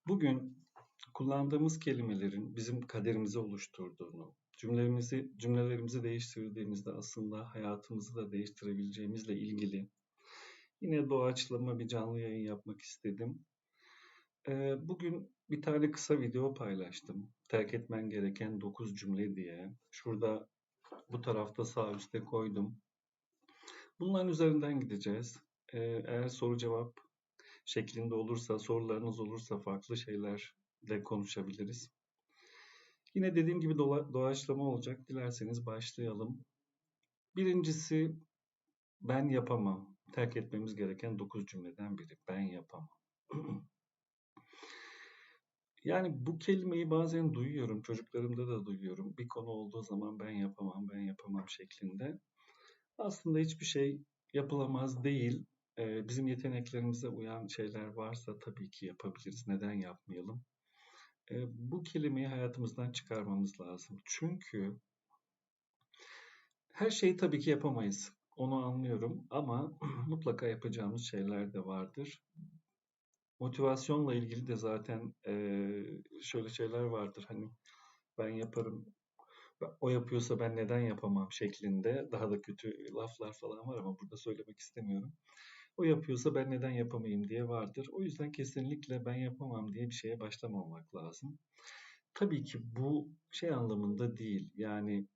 Bugün kullandığımız kelimelerin bizim kaderimizi oluşturduğunu, cümlelerimizi değiştirdiğimizde aslında hayatımızı da değiştirebileceğimizle ilgili yine doğaçlama bir canlı yayın yapmak istedim. Bugün bir tane kısa video paylaştım. Terk etmen gereken 9 cümle diye. Şurada bu tarafta sağ üstte koydum. Bunların üzerinden gideceğiz. Eğer soru cevap şeklinde olursa, sorularınız olursa farklı şeylerle konuşabiliriz. Yine dediğim gibi doğaçlama olacak. Dilerseniz başlayalım. Birincisi ben yapamam. Terk etmemiz gereken 9 cümleden biri. Ben yapamam. Yani bu kelimeyi bazen duyuyorum. Çocuklarımda da duyuyorum. Bir konu olduğu zaman ben yapamam, ben yapamam şeklinde. Aslında hiçbir şey yapılamaz değil. Bizim yeteneklerimize uyan şeyler varsa tabii ki yapabiliriz. Neden yapmayalım? Bu kelimeyi hayatımızdan çıkarmamız lazım. Çünkü her şeyi tabii ki yapamayız. Onu anlıyorum ama mutlaka yapacağımız şeyler de vardır. Motivasyonla ilgili de zaten şöyle şeyler vardır. Hani ben yaparım, o yapıyorsa ben neden yapamam şeklinde daha da kötü laflar falan var ama burada söylemek istemiyorum. O yapıyorsa ben neden yapamayayım diye vardır. O yüzden kesinlikle ben yapamam diye bir şeye başlamamak lazım. Tabii ki bu şey anlamında değil. Yani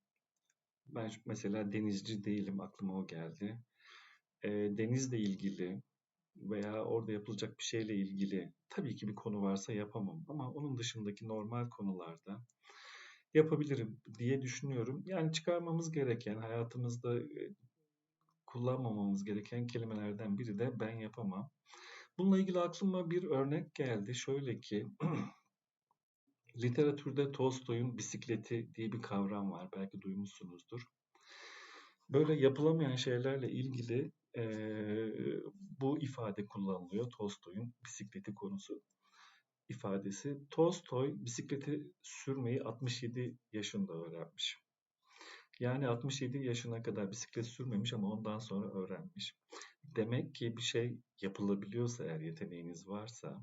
ben mesela denizci değilim, aklıma o geldi. Denizle ilgili veya orada yapılacak bir şeyle ilgili tabii ki bir konu varsa yapamam. Ama onun dışındaki normal konularda yapabilirim diye düşünüyorum. Yani çıkarmamız gereken, hayatımızda kullanmamamız gereken kelimelerden biri de ben yapamam. Bununla ilgili aklıma bir örnek geldi. Şöyle ki, literatürde Tolstoy'un bisikleti diye bir kavram var. Belki duymuşsunuzdur. Böyle yapılamayan şeylerle ilgili bu ifade kullanılıyor. Tolstoy'un bisikleti konusu ifadesi. Tolstoy bisikleti sürmeyi 67 yaşında öğrenmiş. Yani 67 yaşına kadar bisiklet sürmemiş ama ondan sonra öğrenmiş. Demek ki bir şey yapılabiliyorsa eğer yeteneğiniz varsa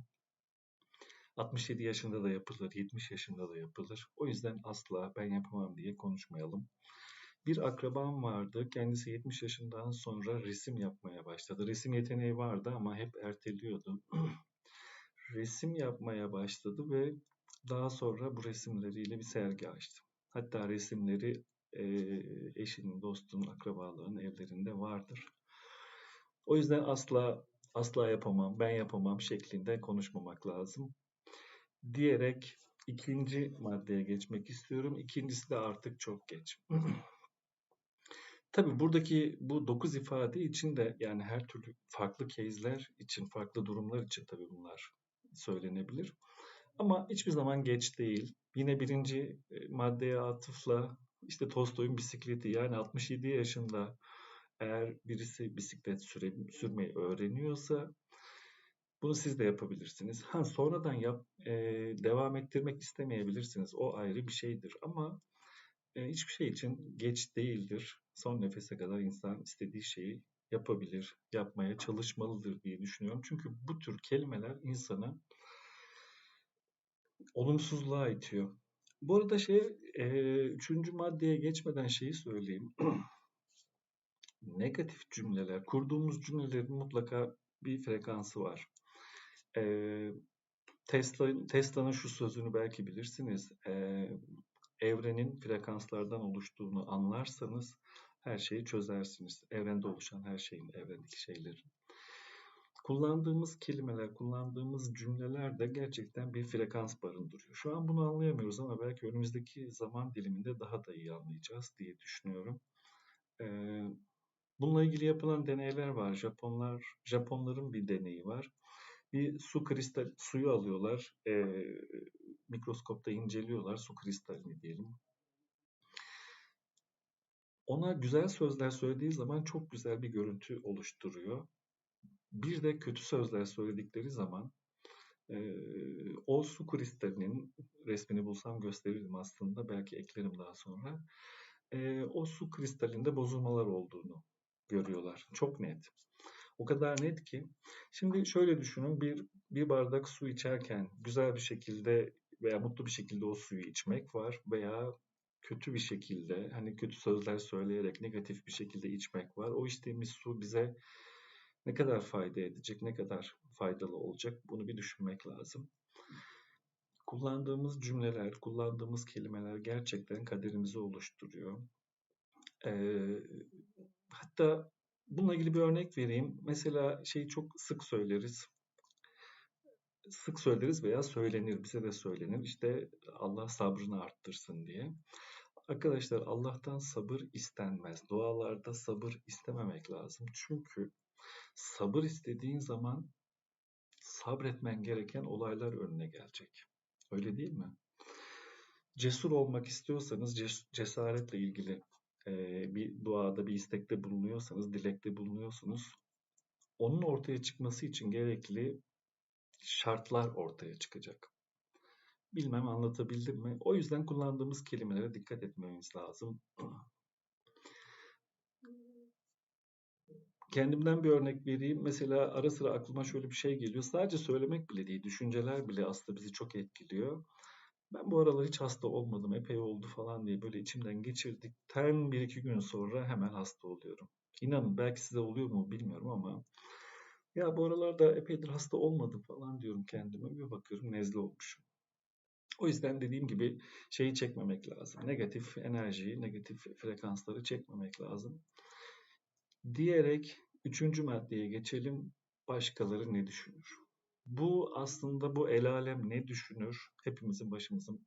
67 yaşında da yapılır, 70 yaşında da yapılır. O yüzden asla ben yapamam diye konuşmayalım. Bir akrabam vardı. Kendisi 70 yaşından sonra resim yapmaya başladı. Resim yeteneği vardı ama hep erteliyordu. Resim yapmaya başladı ve daha sonra bu resimleriyle bir sergi açtı. Hatta resimleri eşinin, dostunun, akrabalarının evlerinde vardır. O yüzden asla yapamam, ben yapamam şeklinde konuşmamak lazım diyerek ikinci maddeye geçmek istiyorum. İkincisi de artık çok geç. Tabii buradaki bu 9 ifade için de yani her türlü farklı case'ler için, farklı durumlar için tabii bunlar söylenebilir. Ama hiçbir zaman geç değil. Yine birinci maddeye atıfla işte Tolstoy'un bisikleti yani 67 yaşında eğer birisi bisiklet sürmeyi öğreniyorsa bunu siz de yapabilirsiniz. Ha, sonradan devam ettirmek istemeyebilirsiniz. O ayrı bir şeydir. Ama hiçbir şey için geç değildir. Son nefese kadar insan istediği şeyi yapabilir, yapmaya çalışmalıdır diye düşünüyorum. Çünkü bu tür kelimeler insanı olumsuzluğa itiyor. Bu arada üçüncü maddeye geçmeden şeyi söyleyeyim. Negatif cümleler, kurduğumuz cümlelerin mutlaka bir frekansı var. Ee, Tesla'nın şu sözünü belki bilirsiniz. Evrenin frekanslardan oluştuğunu anlarsanız her şeyi çözersiniz. Evrende oluşan her şeyin, evrendeki şeylerin. Kullandığımız kelimeler, kullandığımız cümleler de gerçekten bir frekans barındırıyor. Şu an bunu anlayamıyoruz ama belki önümüzdeki zaman diliminde daha da iyi anlayacağız diye düşünüyorum. Ee, Bununla ilgili yapılan deneyler var. Japonların bir deneyi var. Bir suyu alıyorlar, mikroskopta inceliyorlar, su kristalini diyelim. Ona güzel sözler söylediği zaman çok güzel bir görüntü oluşturuyor. Bir de kötü sözler söyledikleri zaman o su kristalinin resmini bulsam gösteririm aslında. Belki eklerim daha sonra. O su kristalinde bozulmalar olduğunu görüyorlar. Çok net. O kadar net ki. Şimdi şöyle düşünün, bir bardak su içerken güzel bir şekilde veya mutlu bir şekilde o suyu içmek var veya kötü bir şekilde, hani kötü sözler söyleyerek negatif bir şekilde içmek var. O içtiğimiz su bize ne kadar fayda edecek, ne kadar faydalı olacak, bunu bir düşünmek lazım. Kullandığımız cümleler, kullandığımız kelimeler gerçekten kaderimizi oluşturuyor. Ee, Hatta bununla ilgili bir örnek vereyim. Mesela şeyi çok sık söyleriz. Sık söyleriz veya söylenir, bize de söylenir. İşte Allah sabrını arttırsın diye. Arkadaşlar, Allah'tan sabır istenmez. Dualarda sabır istememek lazım. Çünkü sabır istediğin zaman sabretmen gereken olaylar önüne gelecek. Öyle değil mi? Cesur olmak istiyorsanız, cesaretle ilgili bir duada, bir istekte bulunuyorsanız, dilekte bulunuyorsunuz, onun ortaya çıkması için gerekli şartlar ortaya çıkacak. Bilmem anlatabildim mi? O yüzden kullandığımız kelimelere dikkat etmemiz lazım. Kendimden bir örnek vereyim. Mesela ara sıra aklıma şöyle bir şey geliyor. Sadece söylemek bile değil, düşünceler bile aslında bizi çok etkiliyor. Ben bu aralar hiç hasta olmadım, epey oldu falan diye böyle içimden geçirdikten bir iki gün sonra hemen hasta oluyorum. İnanın, belki size oluyor mu bilmiyorum ama ya bu aralarda epeydir hasta olmadım falan diyorum kendime. Bir bakıyorum nezle olmuşum. O yüzden dediğim gibi şeyi çekmemek lazım. Negatif enerjiyi, negatif frekansları çekmemek lazım. Diyerek üçüncü maddeye geçelim. Başkaları ne düşünür? Bu aslında bu el alem ne düşünür? Hepimizin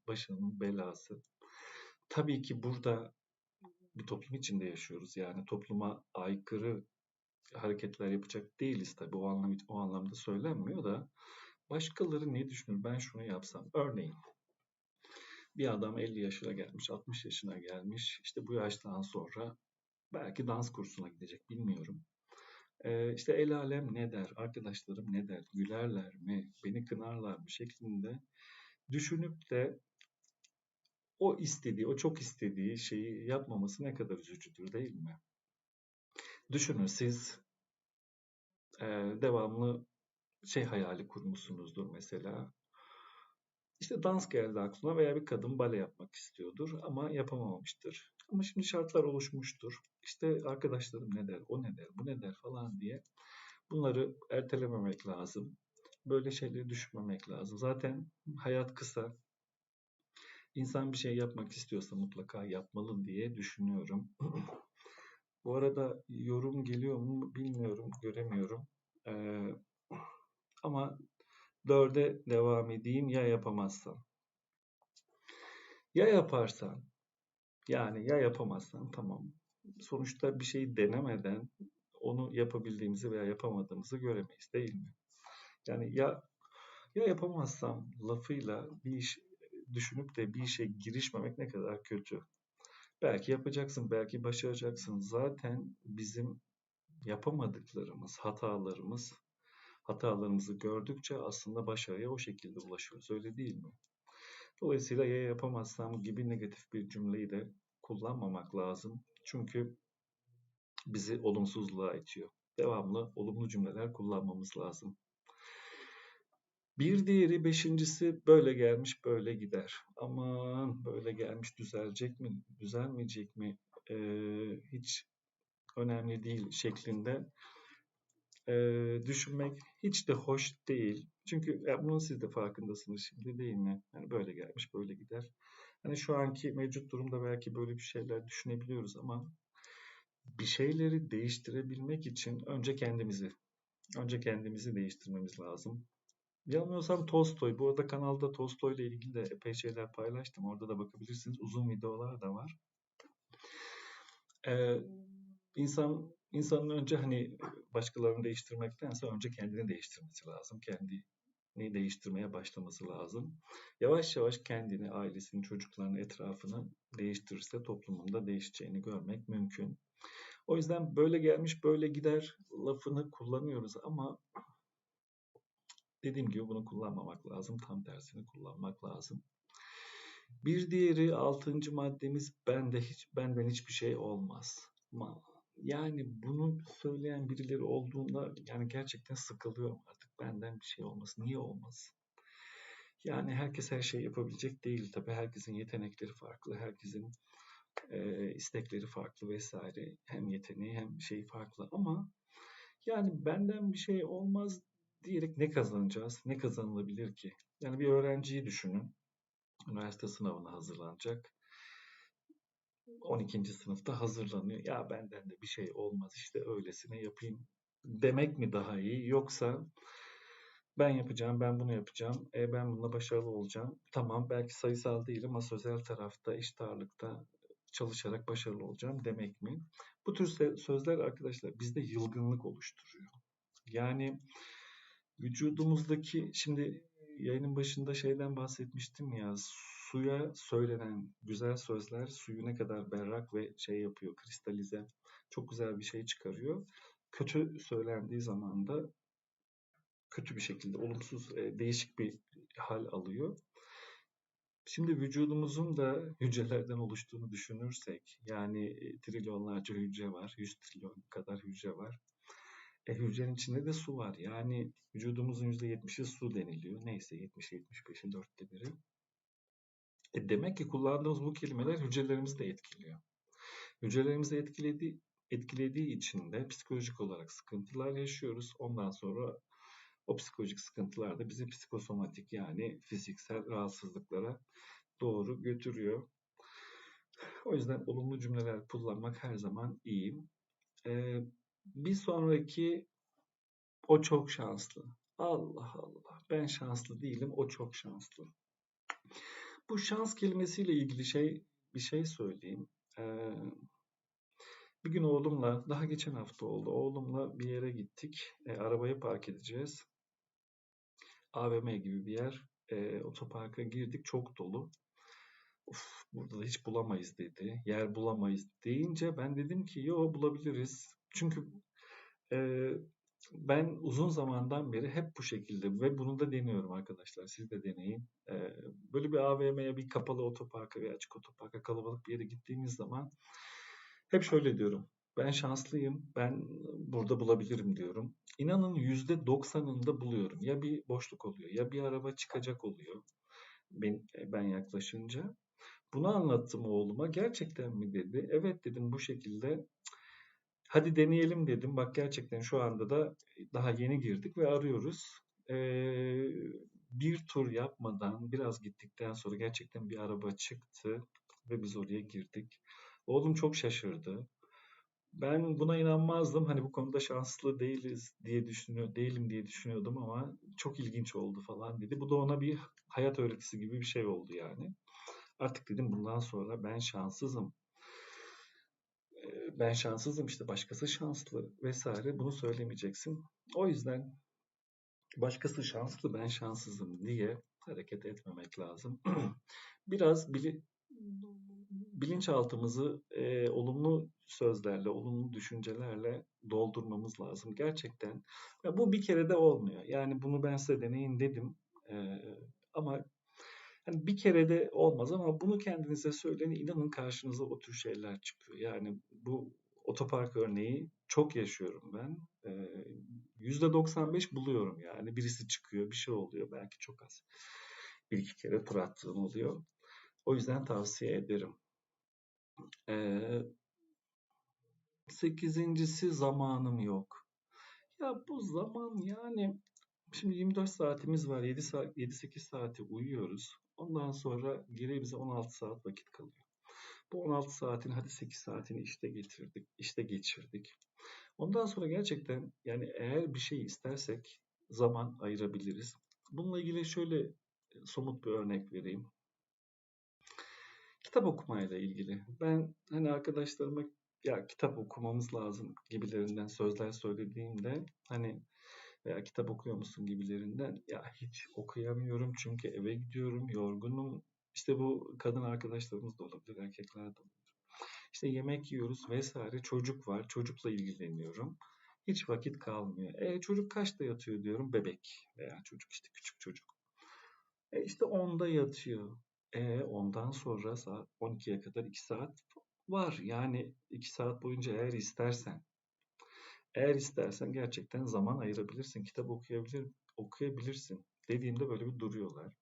başının belası. Tabii ki burada bir toplum içinde yaşıyoruz. Yani topluma aykırı hareketler yapacak değiliz tabii. O anlamda söylenmiyor da başkaları ne düşünür? Ben şunu yapsam. Örneğin bir adam 50 yaşına gelmiş, 60 yaşına gelmiş. İşte bu yaştan sonra belki dans kursuna gidecek, bilmiyorum. İşte el alem ne der, arkadaşlarım ne der, gülerler mi, beni kınarlar mı şeklinde düşünüp de o çok istediği şeyi yapmaması ne kadar üzücüdür, değil mi? Düşünün, siz devamlı şey hayali kurmuşsunuzdur mesela. İşte dans geldi aklına veya bir kadın bale yapmak istiyordur ama yapamamıştır. Ama şimdi şartlar oluşmuştur. İşte arkadaşlarım ne der, o ne der, bu ne der falan diye. Bunları ertelememek lazım. Böyle şeyleri düşünmemek lazım. Zaten hayat kısa. İnsan bir şey yapmak istiyorsa mutlaka yapmalı diye düşünüyorum. Bu arada yorum geliyor mu bilmiyorum, göremiyorum. Ee, Ama dörde devam edeyim. Ya yapamazsan. Ya yaparsan, yani ya yapamazsan, tamam. Sonuçta bir şeyi denemeden onu yapabildiğimizi veya yapamadığımızı göremeyiz, değil mi? Yani ya yapamazsam lafıyla bir iş düşünüp de bir işe girişmemek ne kadar kötü. Belki yapacaksın, belki başaracaksın. Zaten bizim yapamadıklarımız, hatalarımızı gördükçe aslında başarıya o şekilde ulaşıyoruz. Öyle değil mi? Dolayısıyla ya yapamazsam gibi negatif bir cümleyi de kullanmamak lazım. Çünkü bizi olumsuzluğa itiyor. Devamlı olumlu cümleler kullanmamız lazım. Bir diğeri, beşincisi, böyle gelmiş böyle gider. Aman böyle gelmiş düzelecek mi, düzelmeyecek mi, hiç önemli değil şeklinde düşünmek hiç de hoş değil. Çünkü ya bunun siz de farkındasınız şimdi, değil mi? Yani böyle gelmiş böyle gider. Hani şu anki mevcut durumda belki böyle bir şeyler düşünebiliyoruz ama bir şeyleri değiştirebilmek için önce kendimizi değiştirmemiz lazım. Yanılmıyorsam Tolstoy. Bu arada kanalda Tolstoy ile ilgili de epey şeyler paylaştım. Orada da bakabilirsiniz. Uzun videolar da var. Ee, insanın önce hani başkalarını değiştirmektense önce kendini değiştirmesi lazım. Kendini değiştirmeye başlaması lazım. Yavaş yavaş kendini, ailesini, çocuklarını, etrafını değiştirirse toplumunda değişeceğini görmek mümkün. O yüzden böyle gelmiş böyle gider lafını kullanıyoruz ama dediğim gibi bunu kullanmamak lazım. Tam tersini kullanmak lazım. Bir diğeri, altıncı maddemiz, benden hiçbir şey olmaz. Yani bunu söyleyen birileri olduğunda yani gerçekten sıkılıyorum artık. Benden bir şey olmasın. Niye olmasın? Yani herkes her şeyi yapabilecek değil tabii. Herkesin yetenekleri farklı, herkesin istekleri farklı vesaire. Hem yeteneği hem şeyi farklı ama yani benden bir şey olmaz diyerek ne kazanacağız? Ne kazanılabilir ki? Yani bir öğrenciyi düşünün. Üniversite sınavına hazırlanacak. 12. sınıfta hazırlanıyor. Ya benden de bir şey olmaz işte öylesine yapayım demek mi daha iyi? Yoksa ben yapacağım, ben bunu yapacağım, ben bununla başarılı olacağım. Tamam belki sayısal değil ama sözel tarafta, eşit ağırlıkta çalışarak başarılı olacağım demek mi? Bu tür sözler arkadaşlar bizde yılgınlık oluşturuyor. Yani vücudumuzdaki şimdi yayının başında şeyden bahsetmiştim ya suya söylenen güzel sözler suyu ne kadar berrak ve şey yapıyor kristalize çok güzel bir şey çıkarıyor. Kötü söylendiği zaman da kötü bir şekilde olumsuz değişik bir hal alıyor. Şimdi vücudumuzun da hücrelerden oluştuğunu düşünürsek yani trilyonlarca hücre var, 100 trilyon kadar hücre var. Hücrenin içinde de su var. Yani vücudumuzun %70'i su deniliyor. Neyse 70-75'in dörtte biri. Demek ki kullandığımız bu kelimeler hücrelerimizi de etkiliyor. Hücrelerimizi etkilediği için de psikolojik olarak sıkıntılar yaşıyoruz. Ondan sonra o psikolojik sıkıntılar da bizi psikosomatik yani fiziksel rahatsızlıklara doğru götürüyor. O yüzden olumlu cümleler kullanmak her zaman iyi. Ee, Bir sonraki o çok şanslı. Allah Allah. Ben şanslı değilim. O çok şanslı. Bu şans kelimesiyle ilgili bir şey söyleyeyim. Ee, Bir gün oğlumla, daha geçen hafta oldu. Oğlumla bir yere gittik. Arabayı park edeceğiz. AVM gibi bir yer. Otoparka girdik. Çok dolu. Of, burada da hiç bulamayız dedi. Yer bulamayız deyince ben dedim ki yo bulabiliriz. Çünkü e, ben uzun zamandan beri hep bu şekilde ve bunu da deniyorum arkadaşlar. Siz de deneyin. Böyle bir AVM'ye, bir kapalı otoparka veya açık otoparka kalabalık bir yere gittiğimiz zaman hep şöyle diyorum. Ben şanslıyım. Ben burada bulabilirim diyorum. İnanın %90'ında buluyorum. Ya bir boşluk oluyor, ya bir araba çıkacak oluyor. Ben yaklaşınca. Bunu anlattım oğluma. Gerçekten mi dedi. Evet dedim bu şekilde. Hadi deneyelim dedim. Bak gerçekten şu anda da daha yeni girdik ve arıyoruz. Ee, Bir tur yapmadan biraz gittikten sonra gerçekten bir araba çıktı ve biz oraya girdik. Oğlum çok şaşırdı. Ben buna inanmazdım. Hani bu konuda şanslı değilim diye düşünüyordum ama çok ilginç oldu falan dedi. Bu da ona bir hayat öğretisi gibi bir şey oldu yani. Artık dedim bundan sonra ben şanssızım. Ben şanssızım işte başkası şanslı vesaire bunu söylemeyeceksin. O yüzden başkası şanslı ben şanssızım diye hareket etmemek lazım. Biraz bilinçaltımızı olumlu sözlerle, olumlu düşüncelerle doldurmamız lazım. Gerçekten ya bu bir kere de olmuyor. Yani bunu ben size deneyin dedim. E, Ama hani bir kere de olmaz ama bunu kendinize söyleyin. İnanın karşınıza o tür şeyler çıkıyor. Yani bu otopark örneği çok yaşıyorum ben. %95 buluyorum yani. Birisi çıkıyor, bir şey oluyor. Belki çok az. Bir iki kere tur attığım oluyor. O yüzden tavsiye ederim. Ee, Sekizincisi zamanım yok. Ya bu zaman yani şimdi 24 saatimiz var. 7-8 saati uyuyoruz. Ondan sonra geriye bize 16 saat vakit kalıyor. Bu 16 saatin hadi 8 saatini işte geçirdik. Ondan sonra gerçekten yani eğer bir şey istersek zaman ayırabiliriz. Bununla ilgili şöyle somut bir örnek vereyim. Kitap okumayla ilgili. Ben hani arkadaşlarıma ya kitap okumamız lazım gibilerinden sözler söylediğimde hani veya kitap okuyor musun gibilerinden ya hiç okuyamıyorum çünkü eve gidiyorum yorgunum. İşte bu kadın arkadaşlarımız da olabilir, erkekler de olabilir. İşte yemek yiyoruz vesaire. Çocuk var. Çocukla ilgileniyorum. Hiç vakit kalmıyor. Çocuk kaçta yatıyor diyorum. Bebek veya çocuk işte küçük çocuk. İşte 10'da yatıyor. Ondan sonra saat 12'ye kadar 2 saat. Var. Yani 2 saat boyunca eğer istersen gerçekten zaman ayırabilirsin. Kitap okuyabilirsin dediğimde böyle bir duruyorlar.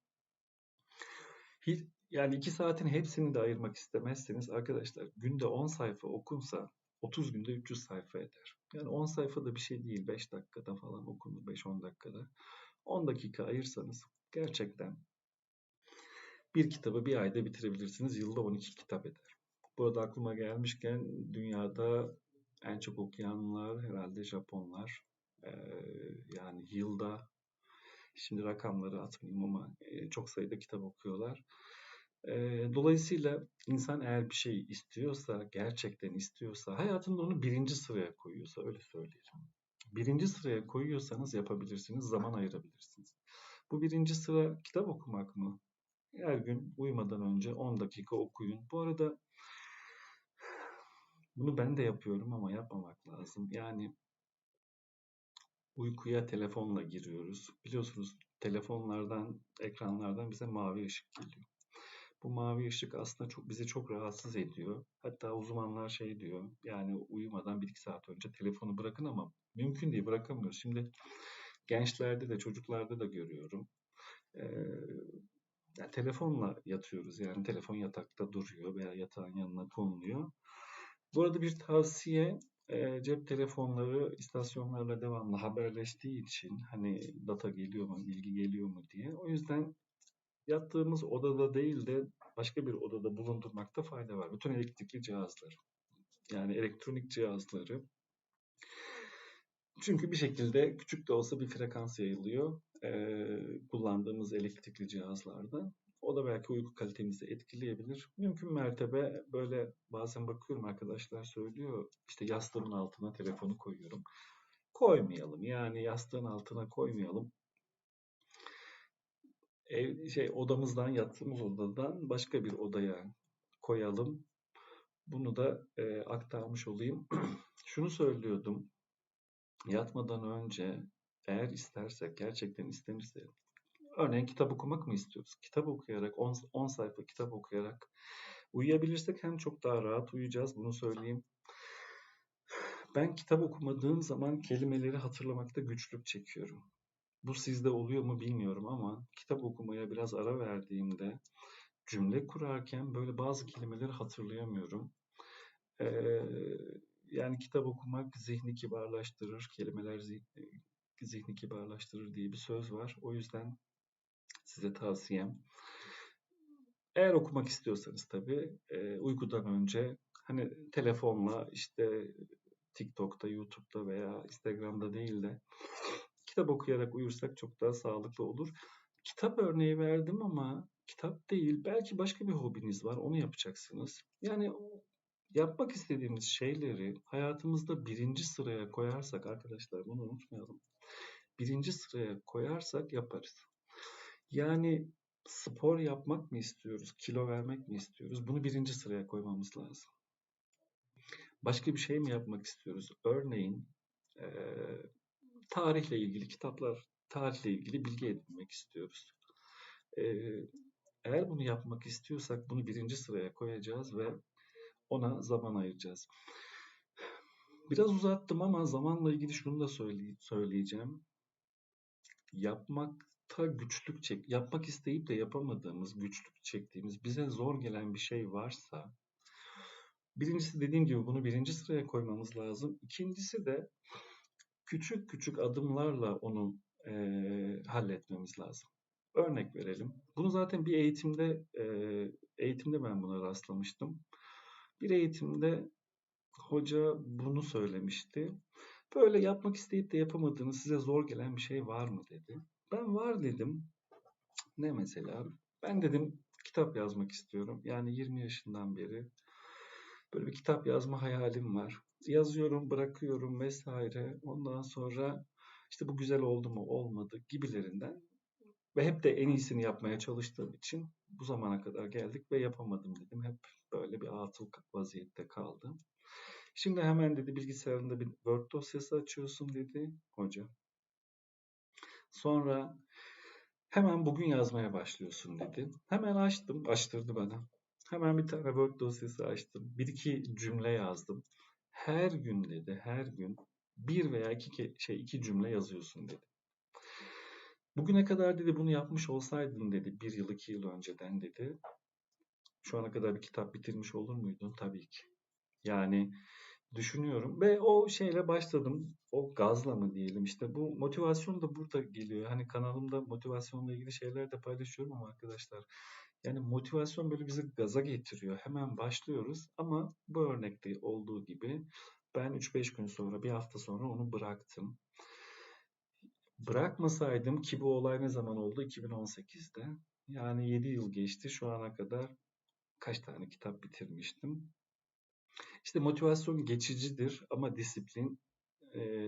Yani 2 saatin hepsini de ayırmak istemezseniz arkadaşlar günde 10 sayfa okunsa 30 günde 300 sayfa eder. Yani 10 sayfa da bir şey değil. 5 dakikada falan okunur. 5-10 dakikada. 10 dakika ayırsanız gerçekten bir kitabı bir ayda bitirebilirsiniz. Yılda 12 kitap eder. Burada aklıma gelmişken dünyada en çok okuyanlar herhalde Japonlar. Ee, Yani yılda şimdi rakamları atmayayım ama çok sayıda kitap okuyorlar. Dolayısıyla insan eğer bir şey istiyorsa, gerçekten istiyorsa, hayatında onu birinci sıraya koyuyorsa öyle söyleyelim. Birinci sıraya koyuyorsanız yapabilirsiniz, zaman ayırabilirsiniz. Bu birinci sıra kitap okumak mı? Her gün uyumadan önce 10 dakika okuyun. Bu arada bunu ben de yapıyorum ama yapmamak lazım. Yani uykuya telefonla giriyoruz. Biliyorsunuz telefonlardan, ekranlardan bize mavi ışık geliyor. Bu mavi ışık aslında bizi çok rahatsız ediyor. Hatta uzmanlar şey diyor, yani uyumadan 1-2 saat önce telefonu bırakın ama mümkün değil, bırakamıyoruz. Şimdi gençlerde de çocuklarda da görüyorum. Ee, Yani telefonla yatıyoruz, yani telefon yatakta duruyor veya yatağın yanına konuluyor. Bu arada bir tavsiye, cep telefonları istasyonlarla devamlı haberleştiği için hani data geliyor mu, bilgi geliyor mu diye. O yüzden yattığımız odada değil de başka bir odada bulundurmakta fayda var. Bütün elektrikli cihazları, yani elektronik cihazları. Çünkü bir şekilde küçük de olsa bir frekans yayılıyor kullandığımız elektrikli cihazlarda. O da belki uyku kalitemizi etkileyebilir. Mümkün mertebe böyle bazen bakıyorum arkadaşlar söylüyor işte yastığımın altına telefonu koyuyorum. Koymayalım, yani yastığın altına koymayalım. Odamızdan, yattığımız odadan başka bir odaya koyalım. Bunu da aktarmış olayım. Şunu söylüyordum. Yatmadan önce eğer istersek, gerçekten istenirse, örneğin kitap okumak mı istiyoruz? Kitap okuyarak, 10 sayfa kitap okuyarak uyuyabilirsek hem çok daha rahat uyuyacağız, bunu söyleyeyim. Ben kitap okumadığım zaman kelimeleri hatırlamakta güçlük çekiyorum. Bu sizde oluyor mu bilmiyorum ama kitap okumaya biraz ara verdiğimde cümle kurarken böyle bazı kelimeleri hatırlayamıyorum. Ee, Yani kitap okumak zihni kibarlaştırır, kelimeler zihni kibarlaştırır diye bir söz var. O yüzden size tavsiyem. Eğer okumak istiyorsanız tabii uykudan önce hani telefonla işte TikTok'ta, YouTube'da veya Instagram'da değil de kitap okuyarak uyursak çok daha sağlıklı olur. Kitap örneği verdim ama kitap değil, belki başka bir hobiniz var, onu yapacaksınız. Yani yapmak istediğimiz şeyleri hayatımızda birinci sıraya koyarsak arkadaşlar, bunu unutmayalım. Birinci sıraya koyarsak yaparız. Yani spor yapmak mı istiyoruz, kilo vermek mi istiyoruz? Bunu birinci sıraya koymamız lazım. Başka bir şey mi yapmak istiyoruz? Örneğin tarihle ilgili kitaplar, tarihle ilgili bilgi edinmek istiyoruz. Eee, Eğer bunu yapmak istiyorsak bunu birinci sıraya koyacağız ve ona zaman ayıracağız. Biraz uzattım ama zamanla ilgili şunu da söyleyeceğim. Yapmak isteyip de yapamadığımız, güçlük çektiğimiz, bize zor gelen bir şey varsa, birincisi dediğim gibi bunu birinci sıraya koymamız lazım. İkincisi de küçük küçük adımlarla onu halletmemiz lazım. Örnek verelim. Bunu zaten bir eğitimde ben buna rastlamıştım. Bir eğitimde hoca bunu söylemişti. Böyle yapmak isteyip de yapamadığınız, size zor gelen bir şey var mı dedi. Ben var dedim. Ne mesela? Ben dedim kitap yazmak istiyorum. Yani 20 yaşından beri böyle bir kitap yazma hayalim var. Yazıyorum, bırakıyorum vesaire. Ondan sonra işte bu güzel oldu mu, olmadı gibilerinden. Ve hep de en iyisini yapmaya çalıştığım için bu zamana kadar geldik ve yapamadım dedim. Hep böyle bir atıl vaziyette kaldım. Şimdi hemen dedi bilgisayarında bir Word dosyası açıyorsun dedi hoca. Sonra hemen bugün yazmaya başlıyorsun dedi. Hemen açtım, açtırdı bana. Hemen bir tane Word dosyası açtım. Bir iki cümle yazdım. Her gün dedi, her gün bir veya iki cümle yazıyorsun dedi. Bugüne kadar dedi bunu yapmış olsaydın dedi, bir yıl, 2 yıl önceden dedi, şu ana kadar bir kitap bitirmiş olur muydun? Tabii ki. Yani düşünüyorum ve o şeyle başladım. O gazla mı diyelim işte bu motivasyon da burada geliyor. Hani kanalımda motivasyonla ilgili şeyler de paylaşıyorum ama arkadaşlar yani motivasyon böyle bizi gaza getiriyor. Hemen başlıyoruz ama bu örnekte olduğu gibi ben 3-5 gün sonra, bir hafta sonra onu bıraktım. Bırakmasaydım ki bu olay ne zaman oldu? 2018'de. Yani 7 yıl geçti. Şu ana kadar kaç tane kitap bitirmiştim. İşte motivasyon geçicidir ama disiplin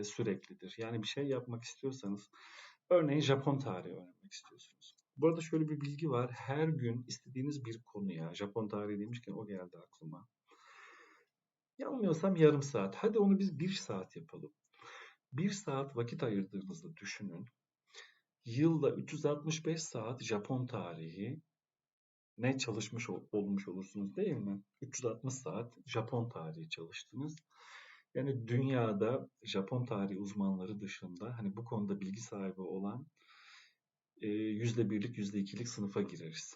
süreklidir. Yani bir şey yapmak istiyorsanız, örneğin Japon tarihi öğrenmek istiyorsunuz. Burada şöyle bir bilgi var. Her gün istediğiniz bir konuya, Japon tarihi demişken o geldi aklıma. Yanılmıyorsam yarım saat. Hadi onu biz 1 saat yapalım. 1 saat vakit ayırdığınızda düşünün. Yılda 365 saat Japon tarihi ne çalışmış olmuş olursunuz değil mi? 360 saat Japon tarihi çalıştınız. Yani dünyada Japon tarihi uzmanları dışında hani bu konuda bilgi sahibi olan %1'lik, %2'lik sınıfa gireriz.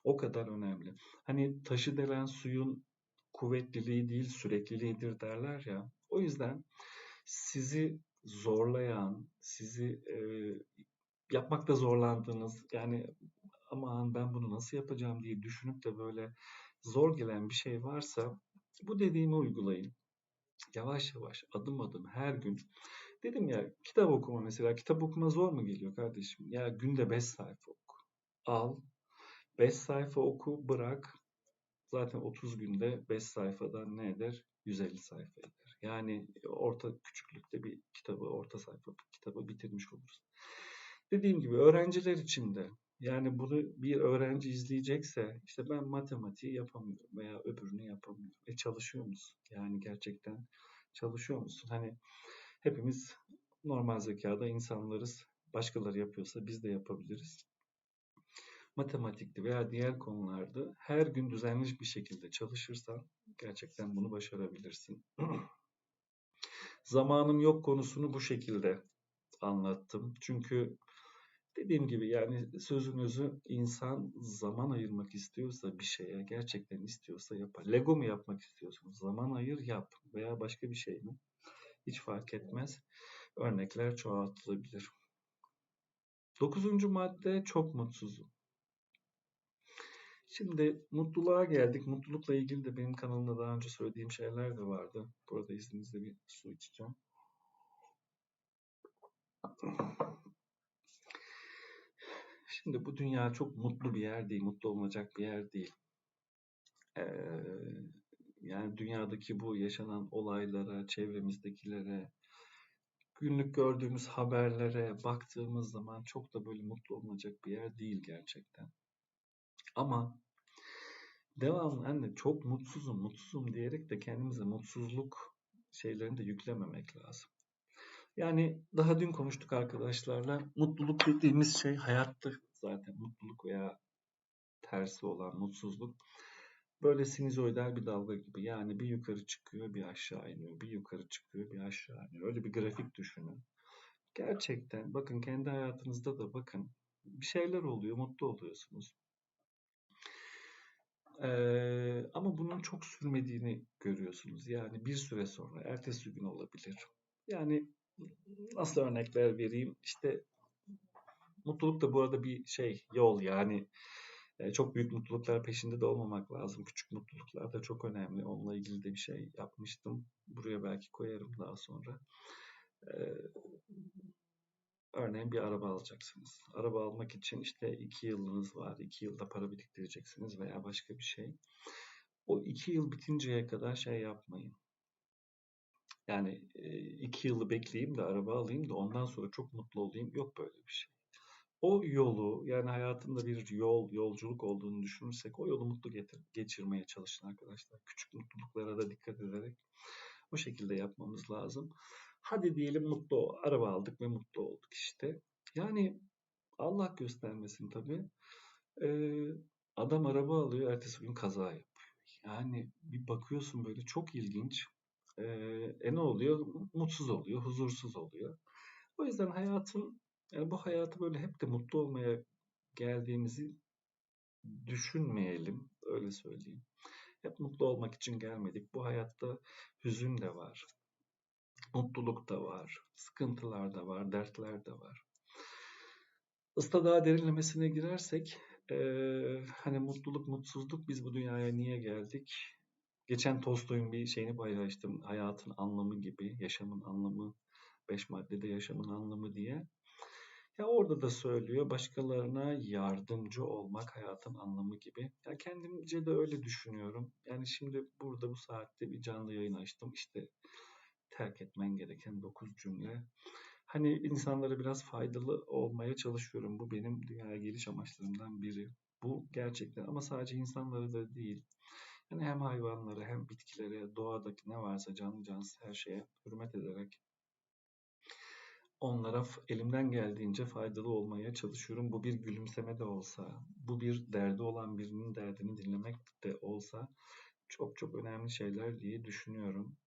O kadar önemli. Hani taşı delen suyun kuvvetliliği değil sürekliliğidir derler ya. O yüzden sizi zorlayan, sizi yapmakta zorlandığınız yani aman ben bunu nasıl yapacağım diye düşünüp de böyle zor gelen bir şey varsa bu dediğimi uygulayın. Yavaş yavaş, adım adım her gün. Dedim ya kitap okuma mesela. Kitap okuma zor mu geliyor kardeşim? Ya günde 5 sayfa oku. Al, 5 sayfa oku, bırak. Zaten 30 günde 5 sayfadan ne eder? 150 sayfa eder. Yani orta küçüklükte bir kitabı, orta sayfa bir kitabı bitirmiş oluruz. Dediğim gibi öğrenciler için de yani bunu bir öğrenci izleyecekse işte ben matematiği yapamıyorum veya öbürünü yapamıyorum. Çalışıyor musun? Yani gerçekten çalışıyor musun? Hani hepimiz normal zekada insanlarız. Başkaları yapıyorsa biz de yapabiliriz. Matematikte veya diğer konularda her gün düzenli bir şekilde çalışırsan gerçekten bunu başarabilirsin. Zamanım yok konusunu bu şekilde anlattım. Çünkü dediğim gibi yani sözün özü insan zaman ayırmak istiyorsa bir şeye, gerçekten istiyorsa yapar. Lego mu yapmak istiyorsunuz? Zaman ayır yap veya başka bir şey mi? Hiç fark etmez. Örnekler çoğaltılabilir. 9. madde çok mutsuzum. Şimdi mutluluğa geldik. Mutlulukla ilgili de benim kanalımda daha önce söylediğim şeyler de vardı. Burada izninizle bir su içeceğim. Şimdi bu dünya çok mutlu bir yer değil, mutlu olacak bir yer değil. Ee, Yani dünyadaki bu yaşanan olaylara, çevremizdekilere, günlük gördüğümüz haberlere baktığımız zaman çok da böyle mutlu olunacak bir yer değil gerçekten. Ama devamlı anne çok mutsuzum, mutsuzum diyerek de kendimize mutsuzluk şeylerini de yüklememek lazım. Yani daha dün konuştuk arkadaşlarla. Mutluluk dediğimiz şey hayatta zaten mutluluk veya tersi olan mutsuzluk. Böyle sinüzoidal bir dalga gibi. Yani bir yukarı çıkıyor, bir aşağı iniyor. Bir yukarı çıkıyor, bir aşağı iniyor. Öyle bir grafik düşünün. Gerçekten bakın kendi hayatınızda da bakın. Bir şeyler oluyor, mutlu oluyorsunuz. Ama bunun çok sürmediğini görüyorsunuz. Yani bir süre sonra, ertesi gün olabilir. Yani nasıl örnekler vereyim? İşte mutluluk da bu arada bir şey, yol yani. Çok büyük mutluluklar peşinde de olmamak lazım. Küçük mutluluklar da çok önemli. Onunla ilgili de bir şey yapmıştım. Buraya belki koyarım daha sonra. Ee, Örneğin bir araba alacaksınız. Araba almak için işte 2 yılınız var. 2 yılda para biriktireceksiniz veya başka bir şey. O 2 yıl bitinceye kadar şey yapmayın. Yani 2 yılı bekleyeyim de araba alayım da ondan sonra çok mutlu olayım. Yok böyle bir şey. O yolu yani hayatında bir yolculuk olduğunu düşünürsek o yolu mutlu geçirmeye çalışın arkadaşlar. Küçük mutluluklara da dikkat ederek o şekilde yapmamız lazım. Hadi diyelim mutlu araba aldık ve mutlu olduk işte. Yani Allah göstermesin tabii. Ee, Adam araba alıyor, ertesi gün kaza yapıyor. Yani bir bakıyorsun böyle çok ilginç. Ne oluyor? Mutsuz oluyor, huzursuz oluyor. O yüzden yani bu hayatı böyle hep de mutlu olmaya geldiğimizi düşünmeyelim, öyle söyleyeyim. Hep mutlu olmak için gelmedik. Bu hayatta hüzün de var, mutluluk da var, sıkıntılar da var, dertler de var. Usta daha derinlemesine girersek, hani mutluluk, mutsuzluk, biz bu dünyaya niye geldik? Geçen Tolstoy'un bir şeyini paylaştım. Hayatın anlamı gibi, yaşamın anlamı, 5 maddede yaşamın anlamı diye. Ya orada da söylüyor, başkalarına yardımcı olmak hayatın anlamı gibi. Ya kendimce de öyle düşünüyorum. Yani şimdi burada bu saatte bir canlı yayın açtım. İşte terk etmen gereken 9 cümle. Hani insanlara biraz faydalı olmaya çalışıyorum. Bu benim dünyaya geliş amaçlarımdan biri. Bu gerçekten, ama sadece insanlara da değil. Yani hem hayvanlara hem bitkilere, doğadaki ne varsa canlı cansız her şeye hürmet ederek onlara elimden geldiğince faydalı olmaya çalışıyorum. Bu bir gülümseme de olsa, bu bir derdi olan birinin derdini dinlemek de olsa çok çok önemli şeyler diye düşünüyorum.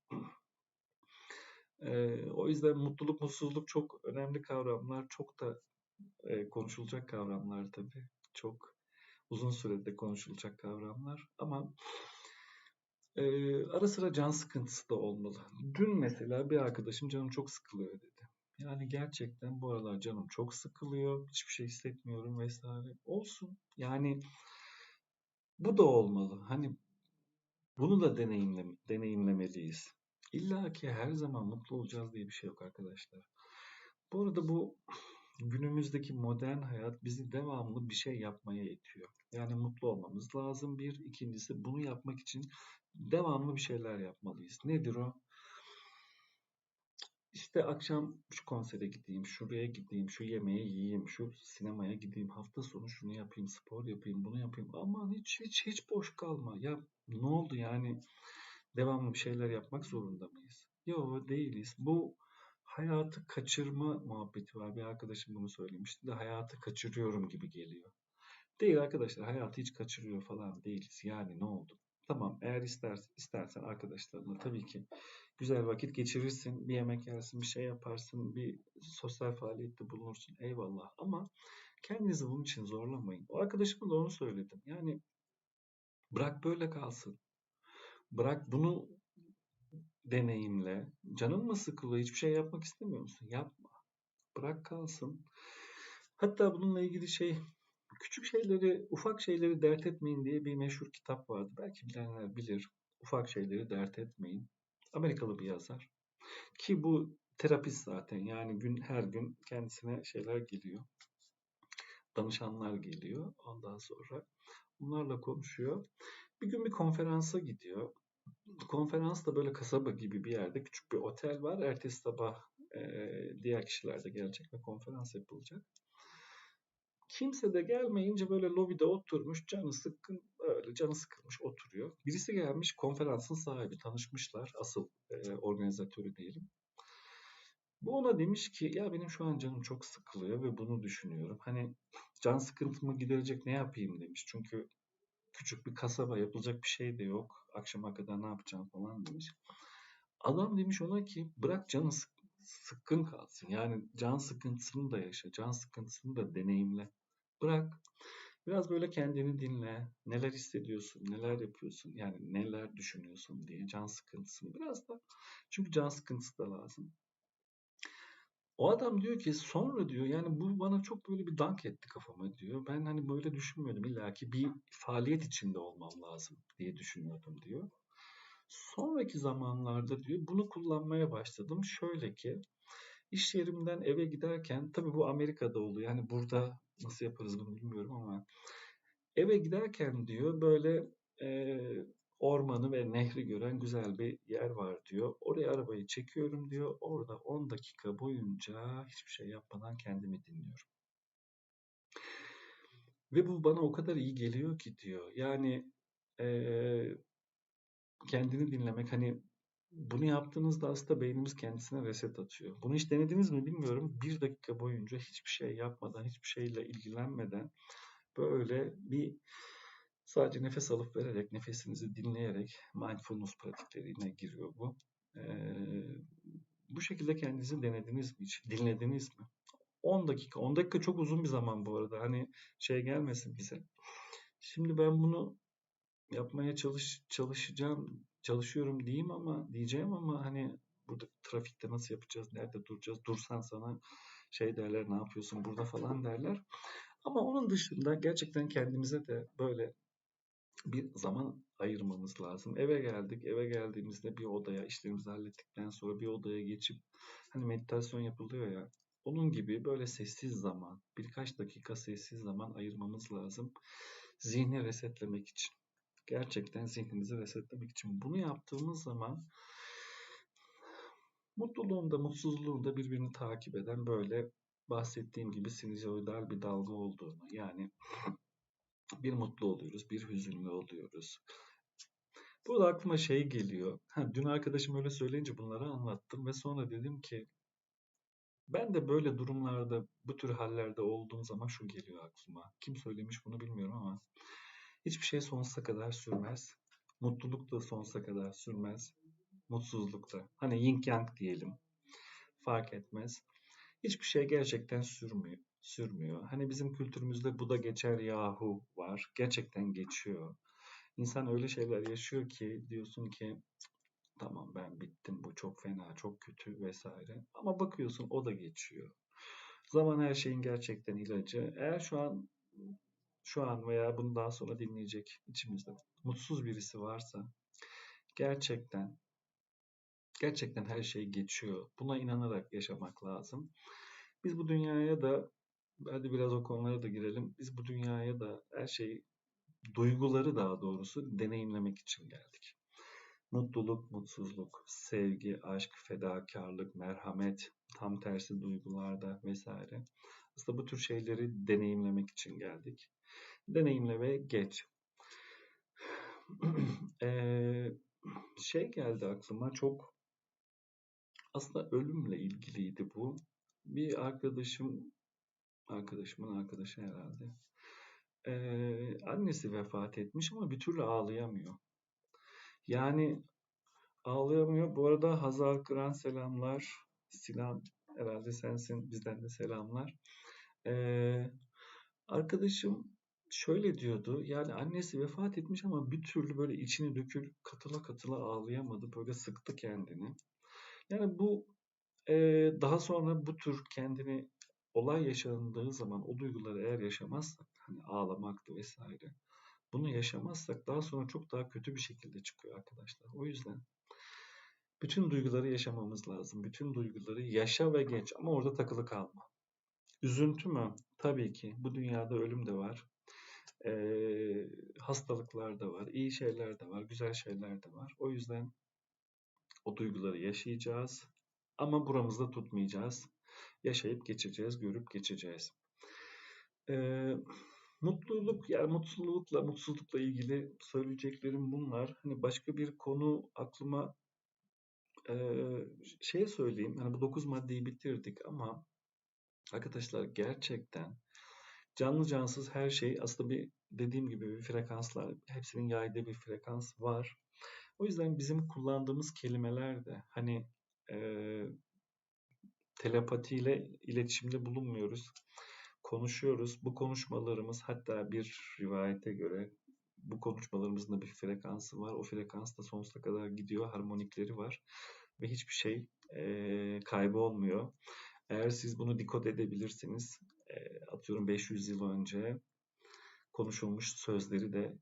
O yüzden mutluluk, mutsuzluk çok önemli kavramlar, çok da konuşulacak kavramlar tabii. Çok uzun sürede konuşulacak kavramlar, ama ara sıra can sıkıntısı da olmalı. Dün mesela bir arkadaşım canım çok sıkılıyor dedi. Yani gerçekten bu aralar canım çok sıkılıyor, hiçbir şey hissetmiyorum vesaire. Olsun. Yani bu da olmalı. Hani bunu da deneyimlemeliyiz. İlla ki her zaman mutlu olacağız diye bir şey yok arkadaşlar. Bu arada bu günümüzdeki modern hayat bizi devamlı bir şey yapmaya itiyor. Yani mutlu olmamız lazım bir. İkincisi, bunu yapmak için devamlı bir şeyler yapmalıyız. Nedir o? İşte akşam şu konsere gideyim, şuraya gideyim, şu yemeği yiyeyim, şu sinemaya gideyim, hafta sonu şunu yapayım, spor yapayım, bunu yapayım. Aman hiç boş kalma. Ya ne oldu yani? Devamlı bir şeyler yapmak zorunda mıyız? Yok, değiliz. Bu hayatı kaçırma muhabbeti var. Bir arkadaşım bunu söylemişti de hayatı kaçırıyorum gibi geliyor. Değil arkadaşlar, hayatı hiç kaçırıyor falan değiliz. Yani ne oldu? Tamam, eğer istersen arkadaşlarınla tabii ki güzel vakit geçirirsin, bir yemek yersin, bir şey yaparsın, bir sosyal faaliyette bulunursun. Eyvallah. Ama kendinizi bunun için zorlamayın. O arkadaşıma da onu söyledim. Yani bırak böyle kalsın. Bırak bunu deneyimle. Canın mı sıkılıyor? Hiçbir şey yapmak istemiyor musun? Yapma. Bırak kalsın. Hatta bununla ilgili küçük şeyleri, ufak şeyleri dert etmeyin diye bir meşhur kitap vardı. Belki bilenler bilir. Ufak şeyleri dert etmeyin. Amerikalı bir yazar. Ki bu terapist zaten. Yani her gün kendisine şeyler geliyor. Danışanlar geliyor. Ondan sonra bunlarla konuşuyor. Bir gün bir konferansa gidiyor. Konferans da böyle kasaba gibi bir yerde, küçük bir otel var. Ertesi sabah diğer kişiler de gelecek ve konferans yapılacak. Kimse de gelmeyince böyle lobide oturmuş, canı sıkılmış oturuyor. Birisi gelmiş, konferansın sahibi, tanışmışlar, asıl organizatörü diyelim. Bu ona demiş ki, ya benim şu an canım çok sıkılıyor ve bunu düşünüyorum. Hani can sıkıntımı giderecek ne yapayım demiş. Çünkü küçük bir kasaba, yapılacak bir şey de yok. Akşama kadar ne yapacağım falan demiş. Adam demiş ona ki, bırak canı sıkkın kalsın. Yani can sıkıntısını da yaşa, can sıkıntısını da deneyimle. Bırak. Biraz böyle kendini dinle. Neler hissediyorsun, neler yapıyorsun, yani neler düşünüyorsun diye can sıkıntısını biraz da. Çünkü can sıkıntısı da lazım. O adam diyor ki, sonra diyor, yani bu bana çok böyle bir dank etti kafama diyor. Ben hani böyle düşünmüyordum. İlla ki bir faaliyet içinde olmam lazım diye düşünüyordum diyor. Sonraki zamanlarda diyor bunu kullanmaya başladım. Şöyle ki, iş yerimden eve giderken, tabii bu Amerika'da oluyor. Yani burada nasıl yaparız bunu bilmiyorum, ama eve giderken diyor böyle e, ormanı ve nehri gören güzel bir yer var diyor. Oraya arabayı çekiyorum diyor. Orada 10 dakika boyunca hiçbir şey yapmadan kendimi dinliyorum. Ve bu bana o kadar iyi geliyor ki diyor. Yani e, kendini dinlemek, hani bunu yaptığınızda aslında beynimiz kendisine reset atıyor. Bunu hiç denediniz mi bilmiyorum. 1 dakika boyunca hiçbir şey yapmadan, hiçbir şeyle ilgilenmeden böyle bir Sadece nefes alıp vererek, nefesinizi dinleyerek mindfulness pratiklerine giriyor bu. Bu şekilde kendinizi denediniz mi hiç? Dinlediniz mi? 10 dakika. 10 dakika çok uzun bir zaman bu arada. Hani şey gelmesin bize. Şimdi ben bunu yapmaya çalışıyorum diyeceğim ama hani burada trafikte nasıl yapacağız, nerede duracağız, dursan sana şey derler, ne yapıyorsun burada falan derler. Ama onun dışında gerçekten kendimize de böyle bir zaman ayırmamız lazım. Eve geldik, eve geldiğimizde bir odaya, işlerimizi hallettikten sonra bir odaya geçip hani meditasyon yapılıyor ya, onun gibi böyle sessiz zaman, birkaç dakika sessiz zaman ayırmamız lazım. Zihni resetlemek için. Gerçekten zihnimizi resetlemek için. Bunu yaptığımız zaman mutluluğunda, mutsuzluğunda birbirini takip eden böyle bahsettiğim gibi sinusoidal bir dalga olduğunu, yani bir mutlu oluyoruz, bir hüzünlü oluyoruz. Burada aklıma şey geliyor. Dün arkadaşım öyle söyleyince bunları anlattım ve sonra dedim ki ben de böyle durumlarda, bu tür hallerde olduğum zaman şu geliyor aklıma. Kim söylemiş bunu bilmiyorum ama hiçbir şey sonsuza kadar sürmez. Mutluluk da sonsuza kadar sürmez. Mutsuzluk da. Hani yin yang diyelim. Fark etmez. Hiçbir şey gerçekten sürmüyor. Hani bizim kültürümüzde bu da geçer yahu var. Gerçekten geçiyor. İnsan öyle şeyler yaşıyor ki diyorsun ki tamam ben bittim, bu çok fena, çok kötü vesaire. Ama bakıyorsun o da geçiyor. Zaman her şeyin gerçekten ilacı. Eğer şu an veya bunu daha sonra dinleyecek içimizde mutsuz birisi varsa gerçekten gerçekten her şey geçiyor. Buna inanarak yaşamak lazım. Biz bu dünyaya da hadi biraz o konulara da girelim. Biz bu dünyaya da her şeyi, duyguları daha doğrusu deneyimlemek için geldik. Mutluluk, mutsuzluk, sevgi, aşk, fedakarlık, merhamet, tam tersi duygularda vesaire. Aslında bu tür şeyleri deneyimlemek için geldik. Deneyimle ve geç. Ee, Şey geldi aklıma, çok aslında ölümle ilgiliydi bu. Bir arkadaşımın arkadaşı herhalde. Annesi vefat etmiş ama bir türlü ağlayamıyor. Yani ağlayamıyor. Bu arada Hazal Kıran selamlar. Sinan herhalde sensin. Bizden de selamlar. Ee, Arkadaşım şöyle diyordu. Yani annesi vefat etmiş ama bir türlü böyle içini dökül katıla katıla ağlayamadı. Böyle sıktı kendini. Yani bu daha sonra bu tür kendini olay yaşandığı zaman o duyguları eğer yaşamazsak, hani ağlamaktı vesaire, bunu yaşamazsak daha sonra çok daha kötü bir şekilde çıkıyor arkadaşlar. O yüzden bütün duyguları yaşamamız lazım. Bütün duyguları yaşa ve geç ama orada takılı kalma. Üzüntü mü? Tabii ki. Bu dünyada ölüm de var. Hastalıklar da var. İyi şeyler de var. Güzel şeyler de var. O yüzden o duyguları yaşayacağız. Ama buramızda tutmayacağız. Yaşayıp geçeceğiz, görüp geçeceğiz. Ee, Mutluluk, yani mutlulukla, mutsuzlukla ilgili söyleyeceklerim bunlar. Hani başka bir konu aklıma şey söyleyeyim. Hani bu 9 maddeyi bitirdik ama arkadaşlar gerçekten canlı cansız her şey aslında bir, dediğim gibi, bir frekanslar. Hepsinin yaydığı bir frekans var. O yüzden bizim kullandığımız kelimeler de hani telepatiyle iletişimde bulunmuyoruz. Konuşuyoruz. Bu konuşmalarımız, hatta bir rivayete göre bu konuşmalarımızın da bir frekansı var. O frekans da sonsuza kadar gidiyor. Harmonikleri var. Ve hiçbir şey kaybolmuyor. Eğer siz bunu dekod edebilirsiniz, atıyorum 500 yıl önce konuşulmuş sözleri de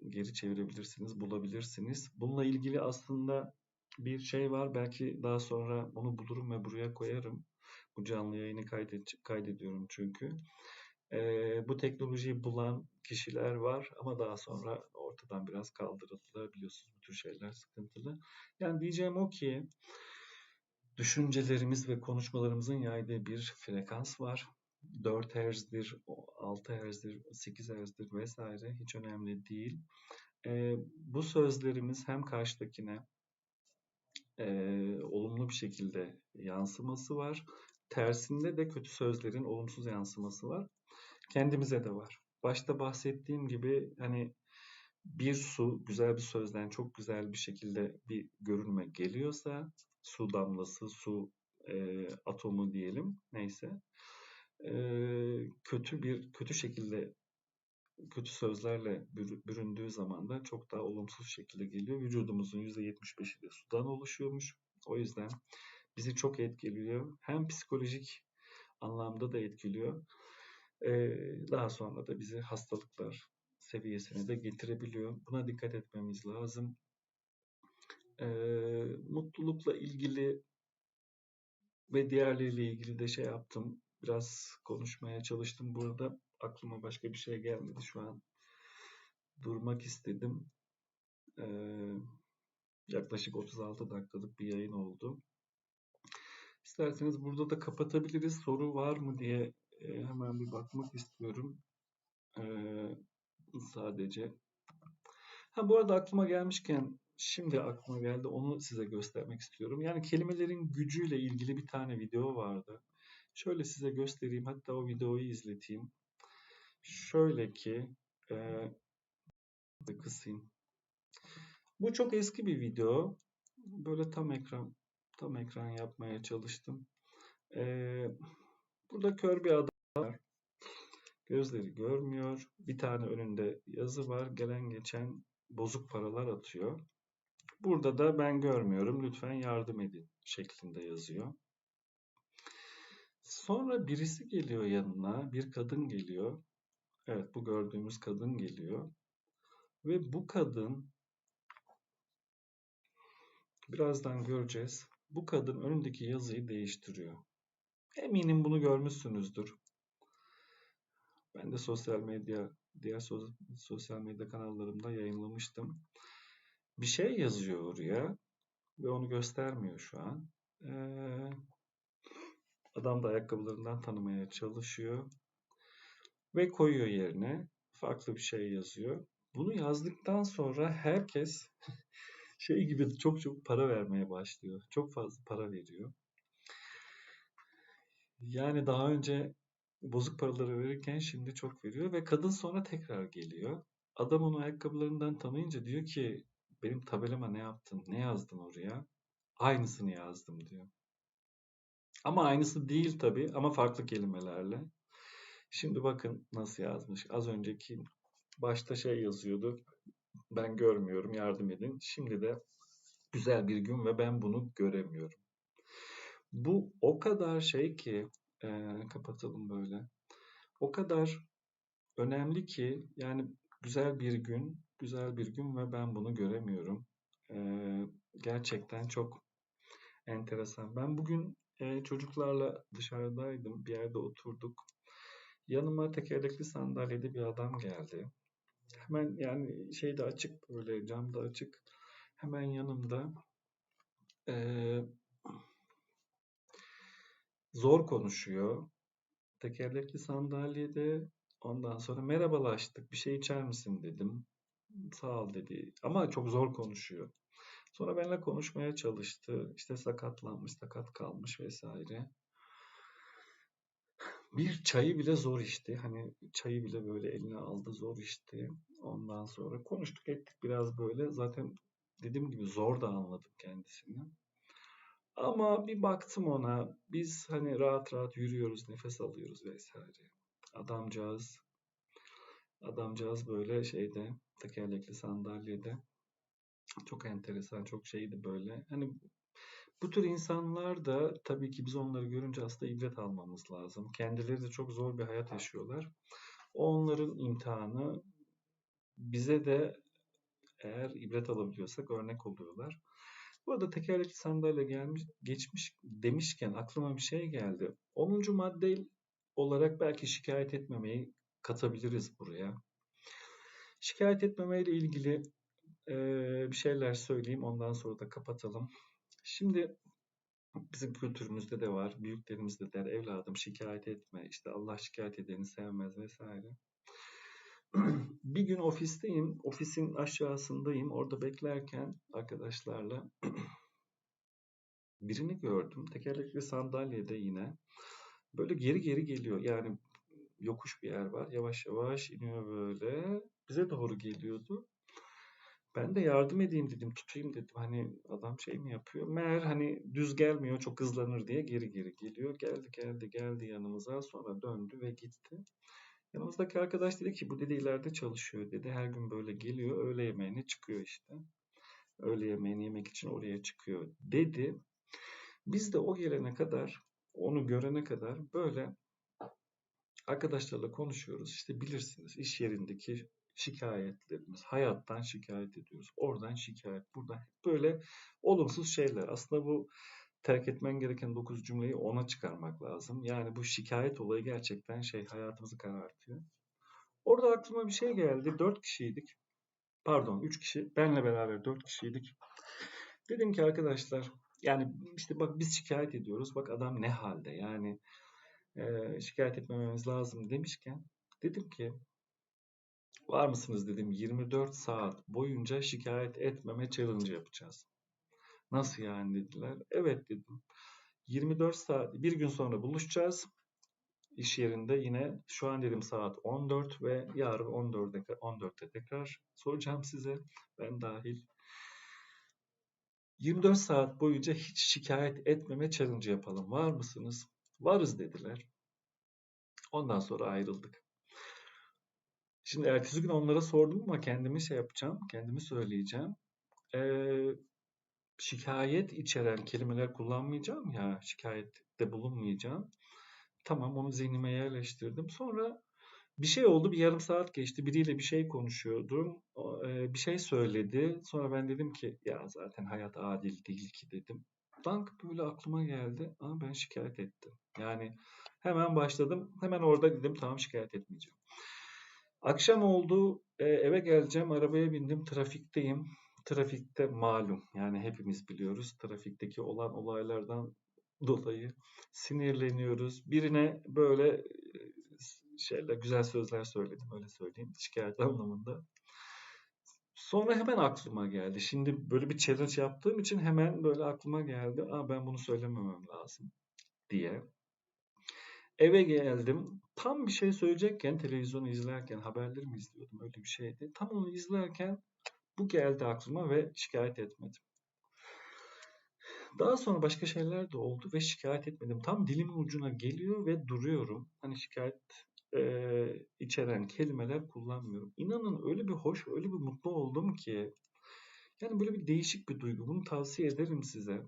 geri çevirebilirsiniz, bulabilirsiniz. Bununla ilgili aslında bir şey var. Belki daha sonra onu bulurum ve buraya koyarım. Bu canlı yayını kaydediyorum çünkü. Bu teknolojiyi bulan kişiler var ama daha sonra ortadan biraz kaldırıldılar. Biliyorsunuz bu tür şeyler sıkıntılı. Yani diyeceğim o ki düşüncelerimiz ve konuşmalarımızın yaydığı bir frekans var. 4 Hz'dir, 6 Hz'dir, 8 Hz'dir vesaire, hiç önemli değil. Bu sözlerimiz hem karşıdakine olumlu bir şekilde yansıması var. Tersinde de kötü sözlerin olumsuz yansıması var. Kendimize de var. Başta bahsettiğim gibi hani bir su güzel bir sözden çok güzel bir şekilde bir görünme geliyorsa, su damlası, su atomu diyelim, neyse, kötü şekilde kötü sözlerle büründüğü zaman da çok daha olumsuz şekilde geliyor. Vücudumuzun %75'i de sudan oluşuyormuş. O yüzden bizi çok etkiliyor. Hem psikolojik anlamda da etkiliyor. Daha sonra da bizi hastalıklar seviyesine de getirebiliyor. Buna dikkat etmemiz lazım. Mutlulukla ilgili ve diğerleriyle ilgili de şey yaptım. Biraz konuşmaya çalıştım. Burada aklıma başka bir şey gelmedi. Şu an durmak istedim. Ee, Yaklaşık 36 dakikalık bir yayın oldu. İsterseniz burada da kapatabiliriz. Soru var mı diye hemen bir bakmak istiyorum. Sadece. Ha, bu arada aklıma gelmişken şimdi aklıma geldi. Onu size göstermek istiyorum. Yani kelimelerin gücüyle ilgili bir tane video vardı. Şöyle size göstereyim. Hatta o videoyu izleteyim. Şöyle ki kısayım. Bu çok eski bir video. Böyle tam ekran yapmaya çalıştım. Burada kör bir adam var. Gözleri görmüyor. Bir tane önünde yazı var. Gelen geçen bozuk paralar atıyor. Burada da ben görmüyorum, lütfen yardım edin şeklinde yazıyor. Sonra birisi geliyor yanına, bir kadın geliyor. Evet, bu gördüğümüz kadın geliyor. Ve bu kadın, birazdan göreceğiz, bu kadın önündeki yazıyı değiştiriyor. Eminim bunu görmüşsünüzdür. Ben de diğer sosyal medya kanallarımda yayınlamıştım. Bir şey yazıyor oraya ve onu göstermiyor şu an. Adam da ayakkabılarından tanımaya çalışıyor ve koyuyor yerine. Farklı bir şey yazıyor. Bunu yazdıktan sonra herkes şey gibi çok çok para vermeye başlıyor. Çok fazla para veriyor. Yani daha önce bozuk paraları verirken şimdi çok veriyor ve kadın sonra tekrar geliyor. Adam onu ayakkabılarından tanıyınca diyor ki benim tabelama ne yaptın? Ne yazdın oraya? Aynısını yazdım diyor. Ama aynısı değil tabii, ama farklı kelimelerle. Şimdi bakın nasıl yazmış. Az önceki başta şey yazıyordu. Ben görmüyorum, yardım edin. Şimdi de güzel bir gün ve ben bunu göremiyorum. Bu o kadar şey ki kapatalım böyle. O kadar önemli ki yani güzel bir gün ve ben bunu göremiyorum. Gerçekten çok enteresan. Ben bugün çocuklarla dışarıdaydım, bir yerde oturduk. Yanıma tekerlekli sandalyede bir adam geldi. Hemen yani şey de açık, böyle cam da açık. Hemen yanımda eee, zor konuşuyor. Tekerlekli sandalyede, ondan sonra merhabalaştık. Bir şey içer misin dedim. Sağ ol dedi. Ama çok zor konuşuyor. Sonra benimle konuşmaya çalıştı. İşte sakatlanmış, sakat kalmış vesaire. Bir çayı bile zor içti. Hani çayı bile böyle eline aldı, zor içti. Ondan sonra konuştuk ettik biraz böyle. Zaten dediğim gibi zor da anladım kendisini. Ama bir baktım ona. Biz hani rahat rahat yürüyoruz, nefes alıyoruz vesaire. Adamcağız, adamcağız böyle şeyde, tekerlekli sandalyede. Çok enteresan, çok şeydi böyle. Hani bu tür insanlar da tabii ki biz onları görünce aslında ibret almamız lazım. Kendileri de çok zor bir hayat yaşıyorlar. Onların imtihanı, bize de eğer ibret alabiliyorsak örnek oluyorlar. Bu arada tekerlekli sandalye geçmiş demişken aklıma bir şey geldi. 10. madde olarak belki şikayet etmemeyi katabiliriz buraya. Şikayet etmemeyle ilgili bir şeyler söyleyeyim, ondan sonra da kapatalım. Şimdi bizim kültürümüzde de var, büyüklerimiz de der, evladım şikayet etme, işte Allah şikayet edeni sevmez vesaire. Bir gün ofisteyim, ofisin aşağısındayım. Orada beklerken arkadaşlarla birini gördüm. Tekerlekli sandalyede yine. Böyle geri geri geliyor. Yani yokuş bir yer var. Yavaş yavaş iniyor böyle. Bize doğru geliyordu. Ben de yardım edeyim dedim, tutayım dedim. Hani adam şey mi yapıyor? Meğer hani düz gelmiyor, çok hızlanır diye geri geri geliyor. Geldi yanımıza, sonra döndü ve gitti. Yanımızdaki arkadaş dedi ki bu dedi ileride çalışıyor dedi. Her gün böyle geliyor, öğle yemeğine çıkıyor işte. Öğle yemeğini yemek için oraya çıkıyor dedi. Biz de o gelene kadar, onu görene kadar böyle arkadaşlarla konuşuyoruz. İşte bilirsiniz iş yerindeki şikayetlerimiz, hayattan şikayet ediyoruz. Oradan şikayet, buradan hep böyle olumsuz şeyler. Aslında bu terk etmen gereken 9 cümleyi ona çıkarmak lazım. Yani bu şikayet olayı gerçekten hayatımızı karartıyor. Orada aklıma bir şey geldi. 4 kişiydik. Pardon 3 kişi. Benle beraber 4 kişiydik. Dedim ki arkadaşlar yani işte bak biz şikayet ediyoruz. Bak adam ne halde yani şikayet etmememiz lazım demişken dedim ki var mısınız dedim 24 saat boyunca şikayet etmeme challenge yapacağız. Nasıl yani dediler. Evet dedim. 24 saat bir gün sonra buluşacağız. İş yerinde yine şu an dedim saat 14 ve yarın 14'te tekrar soracağım size. Ben dahil. 24 saat boyunca hiç şikayet etmeme challenge yapalım. Var mısınız? Varız dediler. Ondan sonra ayrıldık. Şimdi ertesi gün onlara sordum ama kendimi yapacağım, kendimi söyleyeceğim. Ee, Şikayet içeren kelimeler kullanmayacağım ya, şikayette bulunmayacağım. Tamam, onu zihnime yerleştirdim. Sonra bir şey oldu, bir yarım saat geçti. Biriyle bir şey konuşuyordum. Bir şey söyledi. Sonra ben dedim ki ya zaten hayat adil değil ki dedim. Dank böyle aklıma geldi. Ama ben şikayet ettim. Yani hemen başladım. Hemen orada dedim tamam şikayet etmeyeceğim. Akşam oldu, eve geleceğim, arabaya bindim, trafikteyim. Trafikte malum, yani hepimiz biliyoruz, trafikteki olan olaylardan dolayı sinirleniyoruz. Birine böyle güzel sözler söyledim, öyle söyleyeyim, şikayet anlamında. Sonra hemen aklıma geldi. Şimdi böyle bir challenge yaptığım için hemen böyle aklıma geldi. Aa, ben bunu söylememem lazım diye. Eve geldim. Tam bir şey söyleyecekken, televizyonu izlerken, haberleri mi izliyordum? Öyle bir şeydi. Tam onu izlerken bu geldi aklıma ve şikayet etmedim. Daha sonra başka şeyler de oldu ve şikayet etmedim. Tam dilimin ucuna geliyor ve duruyorum. Hani şikayet içeren kelimeler kullanmıyorum. İnanın öyle bir hoş, öyle bir mutlu oldum ki. Yani böyle bir değişik bir duygu. Bunu tavsiye ederim size.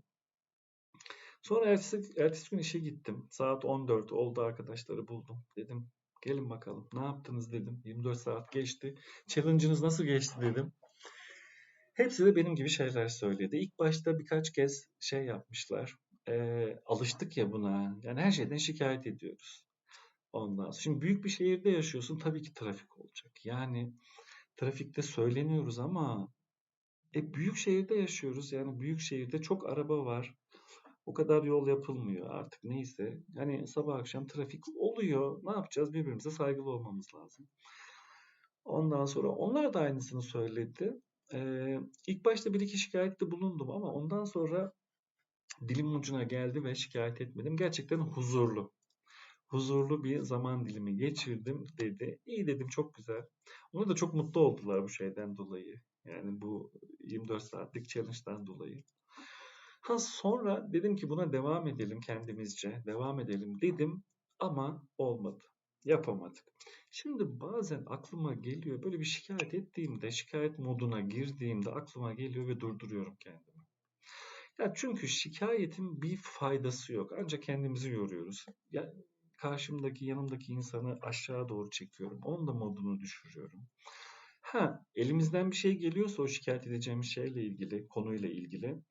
Sonra ertesi gün işe gittim. Saat 14 oldu, arkadaşları buldum. Dedim gelin bakalım ne yaptınız dedim. 24 saat geçti. Challenge'ınız nasıl geçti dedim. Hepsi de benim gibi şeyler söyledi. İlk başta birkaç kez şey yapmışlar. Alıştık ya buna. Yani her şeyden şikayet ediyoruz. Ondan sonra. Şimdi büyük bir şehirde yaşıyorsun. Tabii ki trafik olacak. Yani trafikte söyleniyoruz ama büyük şehirde yaşıyoruz. Yani büyük şehirde çok araba var. O kadar yol yapılmıyor artık neyse. Hani sabah akşam trafik oluyor. Ne yapacağız? Birbirimize saygılı olmamız lazım. Ondan sonra onlar da aynısını söyledi. İlk başta bir iki şikayette bulundum ama ondan sonra dilimin ucuna geldi ve şikayet etmedim. Gerçekten huzurlu. Huzurlu bir zaman dilimi geçirdim dedi. İyi dedim, çok güzel. Onlar da çok mutlu oldular bu şeyden dolayı. Yani bu 24 saatlik challenge'dan dolayı. Ha sonra dedim ki buna devam edelim kendimizce, devam edelim dedim ama olmadı. Yapamadık. Şimdi bazen aklıma geliyor böyle bir şikayet ettiğimde, şikayet moduna girdiğimde aklıma geliyor ve durduruyorum kendimi. Ya çünkü şikayetin bir faydası yok. Ancak kendimizi yoruyoruz. Ya karşımdaki, yanımdaki insanı aşağı doğru çekiyorum. Onun da modunu düşürüyorum. Ha, elimizden bir şey geliyorsa o şikayet edeceğimiz şeyle ilgili, konuyla ilgili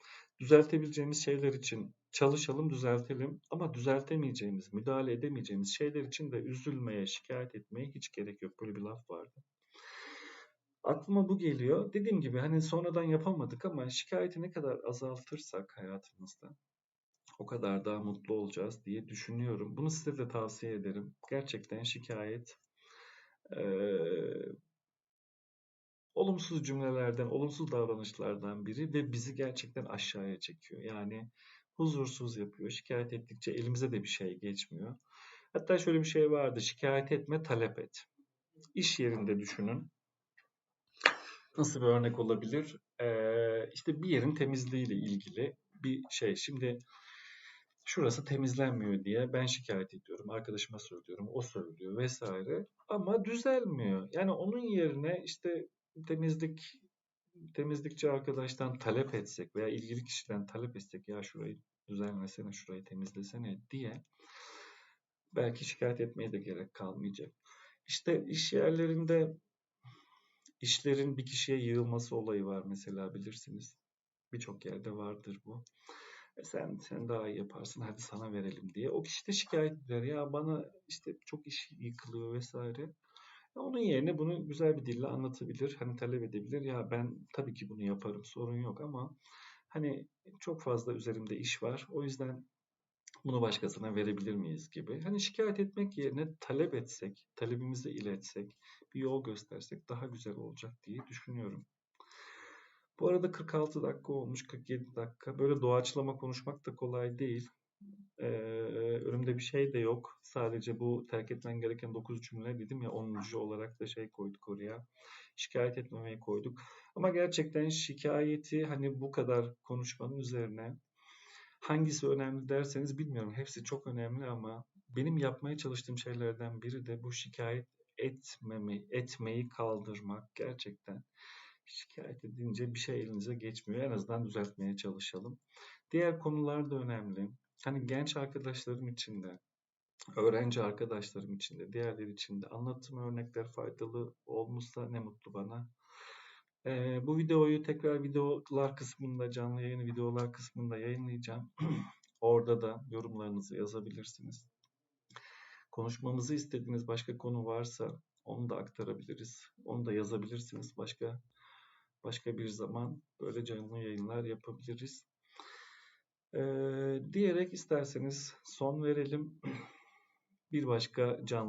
düzeltebileceğimiz şeyler için çalışalım, düzeltelim. Ama düzeltemeyeceğimiz, müdahale edemeyeceğimiz şeyler için de üzülmeye, şikayet etmeye hiç gerek yok. Böyle bir laf vardı. Aklıma bu geliyor. Dediğim gibi hani sonradan yapamadık ama şikayeti ne kadar azaltırsak hayatımızda o kadar daha mutlu olacağız diye düşünüyorum. Bunu size de tavsiye ederim. Gerçekten şikayet eee, olumsuz cümlelerden, olumsuz davranışlardan biri ve bizi gerçekten aşağıya çekiyor. Yani huzursuz yapıyor. Şikayet ettikçe elimize de bir şey geçmiyor. Hatta şöyle bir şey vardı. Şikayet etme, talep et. İş yerinde düşünün. Nasıl bir örnek olabilir? İşte bir yerin temizliğiyle ilgili bir şey. Şimdi şurası temizlenmiyor diye ben şikayet ediyorum. Arkadaşıma söylüyorum. O söylüyor vesaire. Ama düzelmiyor. Yani onun yerine işte temizlikçi arkadaştan talep etsek veya ilgili kişiden talep etsek ya şurayı düzenlesene, şurayı temizlesene diye belki şikayet etmeye de gerek kalmayacak. İşte iş yerlerinde işlerin bir kişiye yığılması olayı var mesela bilirsiniz. Birçok yerde vardır bu. Sen daha iyi yaparsın hadi sana verelim diye. O kişi de şikayet eder ya bana işte çok iş yıkılıyor vesaire. Onun yerine bunu güzel bir dille anlatabilir. Hani talep edebilir. Ya ben tabii ki bunu yaparım sorun yok ama hani çok fazla üzerimde iş var. O yüzden bunu başkasına verebilir miyiz gibi. Hani şikayet etmek yerine talep etsek, talebimizi iletsek, bir yol göstersek daha güzel olacak diye düşünüyorum. Bu arada 46 dakika olmuş, 47 dakika. Böyle doğaçlama konuşmak da kolay değil. Ee, önümde bir şey de yok. Sadece bu terk etmen gereken 9 cümle dedim ya 10. olarak da şey koyduk oraya. Şikayet etmemeyi koyduk. Ama gerçekten şikayeti hani bu kadar konuşmanın üzerine hangisi önemli derseniz bilmiyorum. Hepsi çok önemli ama benim yapmaya çalıştığım şeylerden biri de bu şikayet etmeyi kaldırmak gerçekten. Şikayet edince bir şey elinize geçmiyor. En azından düzeltmeye çalışalım. Diğer konular da önemli. Hani genç arkadaşlarım için de, öğrenci arkadaşlarım için de, diğerleri için de anlattığım örnekler faydalı olmuşsa ne mutlu bana. Bu videoyu tekrar videolar kısmında, canlı yayın videolar kısmında yayınlayacağım. Orada da yorumlarınızı yazabilirsiniz. Konuşmamızı istediğiniz başka konu varsa onu da aktarabiliriz. Onu da yazabilirsiniz. Başka bir zaman böyle canlı yayınlar yapabiliriz. Diyerek isterseniz son verelim. Bir başka canlı